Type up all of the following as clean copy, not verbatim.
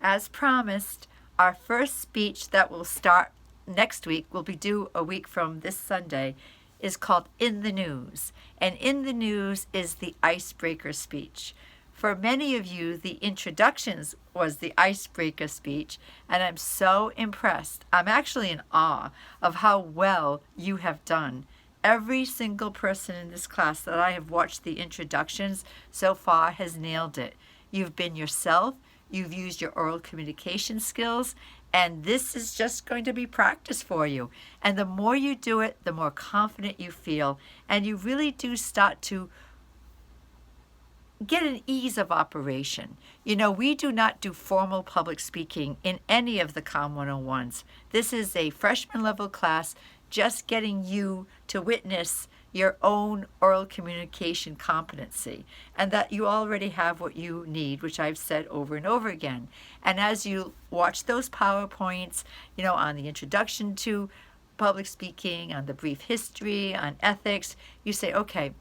As promised, our first speech that will start next week, will be due a week from this Sunday, is called In the News. And In the News is the icebreaker speech. For many of you, the introductions was the icebreaker speech, and I'm so impressed. I'm actually in awe of how well you have done. Every single person in this class that I have watched the introductions so far has nailed it. You've been yourself, you've used your oral communication skills, and this is just going to be practice for you. And the more you do it, the more confident you feel, and you really do start to get an ease of operation. You know, we do not do formal public speaking in any of the COM 101s. This is a freshman level class, just getting you to witness your own oral communication competency, and that you already have what you need, which I've said over and over again. And as you watch those PowerPoints, you know, on the introduction to public speaking, on the brief history, on ethics, you say, okay,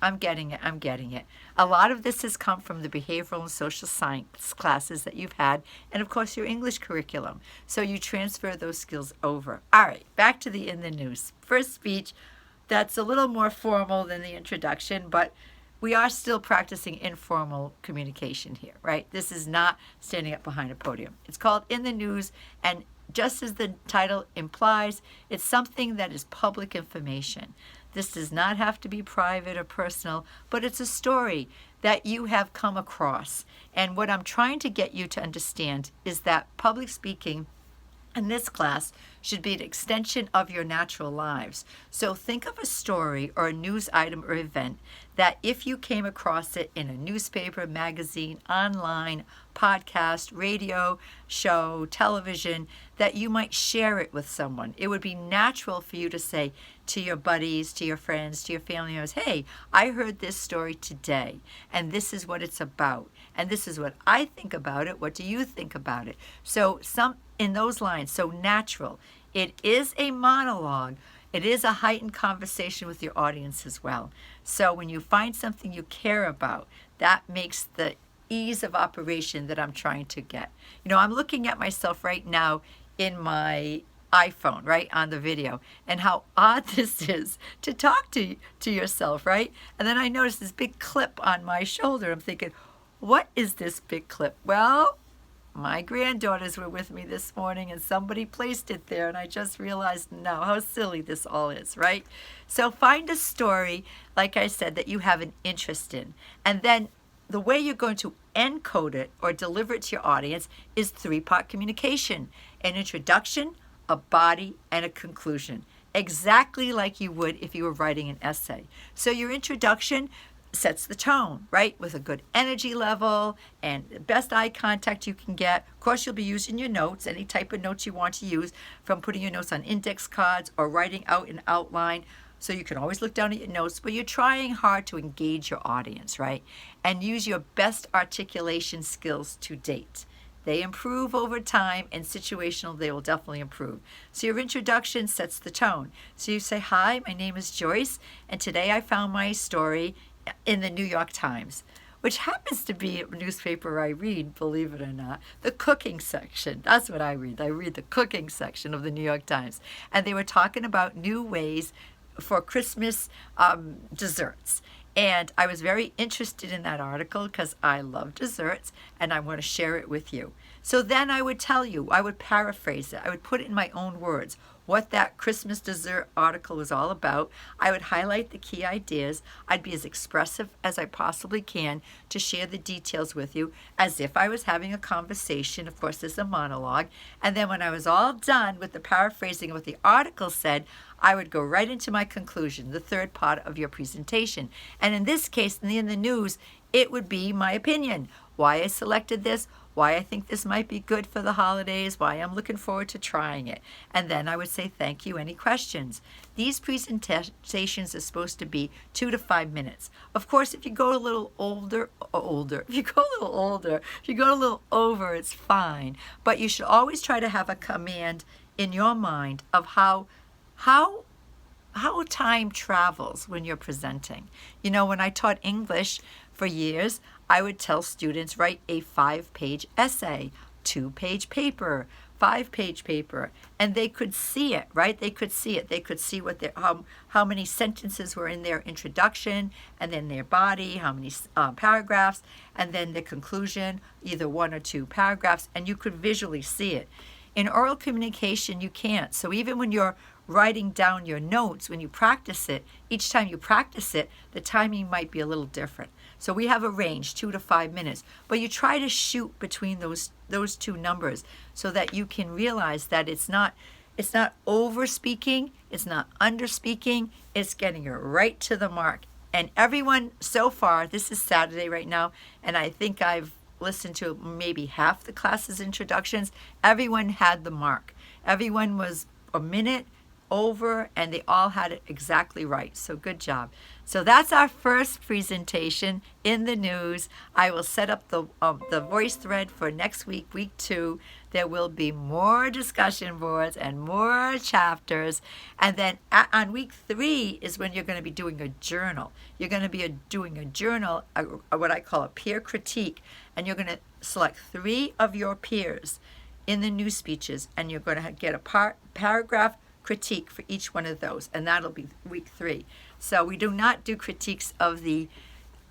I'm getting it. A lot of this has come from the behavioral and social science classes that you've had, and of course your English curriculum. So you transfer those skills over. All right, back to the In the News. First speech that's a little more formal than the introduction, but we are still practicing informal communication here, right? This is not standing up behind a podium. It's called In the News, and just as the title implies, it's something that is public information. This does not have to be private or personal, but it's a story that you have come across. And what I'm trying to get you to understand is that public speaking in this class should be an extension of your natural lives. So think of a story or a news item or event that if you came across it in a newspaper, magazine, online, podcast, radio, show, television, that you might share it with someone. It would be natural for you to say to your buddies, to your friends, to your family members, hey, I heard this story today, and this is what it's about, and this is what I think about it. What do you think about it? So in those lines, so natural. It is a monologue. It is a heightened conversation with your audience as well. So when you find something you care about, that makes the ease of operation that I'm trying to get. You know, I'm looking at myself right now in my iPhone, right, on the video, and how odd this is to talk to yourself, right? And then I notice this big clip on my shoulder. I'm thinking, what is this big clip? Well, my granddaughters were with me this morning and somebody placed it there, and I just realized now how silly this all is, right? So find a story, like I said, that you have an interest in, and then the way you're going to encode it or deliver it to your audience is three-part communication: an introduction, a body, and a conclusion, exactly like you would if you were writing an essay. So your introduction sets the tone, right, with a good energy level and the best eye contact you can get. Of course, you'll be using your notes, any type of notes you want to use, from putting your notes on index cards or writing out an outline. So you can always look down at your notes, but you're trying hard to engage your audience, right, and use your best articulation skills to date. They improve over time, and situational, they will definitely improve. So your introduction sets the tone. So you say, hi, my name is Joyce, and today I found my story in the New York Times, which happens to be a newspaper I read, believe it or not, the cooking section. That's what I read. I read the cooking section of the New York Times. And they were talking about new ways for Christmas desserts. And I was very interested in that article because I love desserts and I want to share it with you. So then I would tell you, I would paraphrase it, I would put it in my own words, what that Christmas dessert article was all about. I would highlight the key ideas. I'd be as expressive as I possibly can to share the details with you as if I was having a conversation. Of course, there's a monologue. And then when I was all done with the paraphrasing of what the article said, I would go right into my conclusion, the third part of your presentation. And in this case, in the news, it would be my opinion, why I selected this, why I think this might be good for the holidays, why I'm looking forward to trying it. And then I would say, thank you, any questions? These presentations are supposed to be 2 to 5 minutes. Of course, if you go a little if you go a little over, it's fine. But you should always try to have a command in your mind of how time travels when you're presenting. You know, when I taught English for years, I would tell students, write a 5-page essay 2-page paper, 5-page paper, and they could see it, right? They could see it. They could see what how many sentences were in their introduction, and then their body, how many paragraphs, and then the conclusion, either 1 or 2 paragraphs, and you could visually see it. In oral communication, you can't. So even when you're writing down your notes, when you practice it, each time you practice it, the timing might be a little different. So we have a range, 2 to 5 minutes, but you try to shoot between those 2 numbers so that you can realize that it's not over speaking, it's not under speaking, it's getting right to the mark. And everyone so far, this is Saturday right now, and I think I've listened to maybe half the class's introductions. Everyone had the mark. Everyone was a minute over, and they all had it exactly right. So good job. So that's our first presentation in the news. I will set up the voice thread for next week, week 2. There will be more discussion boards and more chapters. And then on week 3 is when you're going to be doing a journal. You're going to be doing a journal, what I call a peer critique. And you're going to select 3 of your peers in the new speeches. And you're going to get a paragraph critique for each one of those, and that'll be week 3. So we do not do critiques of the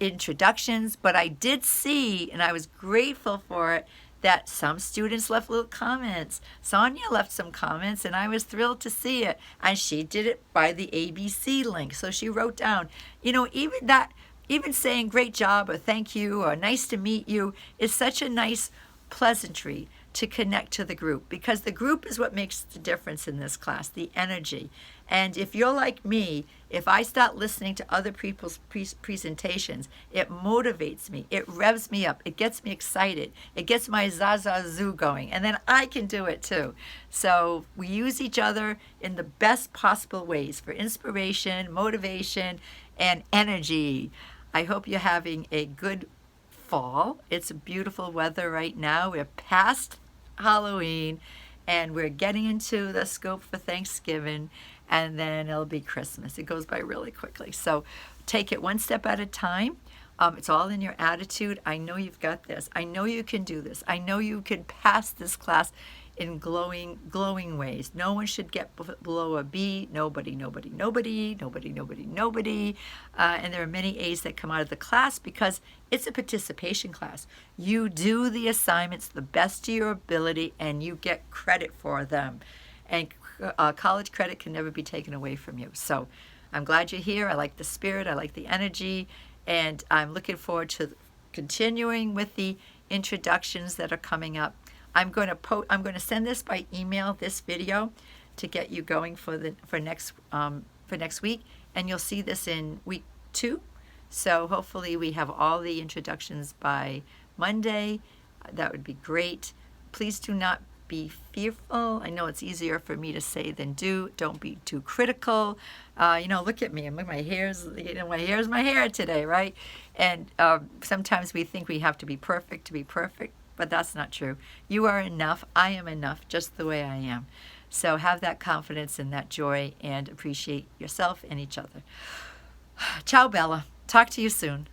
introductions, but I did see, and I was grateful for it, that some students left little comments. Sonia left some comments, and I was thrilled to see it, and she did it by the ABC link. So she wrote down, even saying great job or thank you or nice to meet you is such a nice pleasantry to connect to the group, because the group is what makes the difference in this class, the energy. And if you're like me, if I start listening to other people's presentations, it motivates me, it revs me up, it gets me excited, it gets my zazazoo going, and then I can do it too. So we use each other in the best possible ways for inspiration, motivation, and energy. I hope you're having a good fall. It's beautiful weather right now. We're past Halloween and we're getting into the scope for Thanksgiving, and then it'll be Christmas. It goes by really quickly. So take it one step at a time. It's all in your attitude. I know you've got this. I know you can do this. I know you can pass this class in glowing ways. No one should get below a B. Nobody. And there are many A's that come out of the class because it's a participation class. You do the assignments the best of your ability, and you get credit for them. And college credit can never be taken away from you. So I'm glad you're here. I like the spirit. I like the energy. And I'm looking forward to continuing with the introductions that are coming up. I'm going to send this by email, this video, to get you going for next week, and you'll see this in week 2. So hopefully we have all the introductions by Monday. That would be great. Please do not be fearful. I know it's easier for me to say than do. Don't be too critical. Look at me. My hair's my hair today, right? And sometimes we think we have to be perfect to be perfect. But that's not true. You are enough. I am enough just the way I am. So have that confidence and that joy and appreciate yourself and each other. Ciao, Bella. Talk to you soon.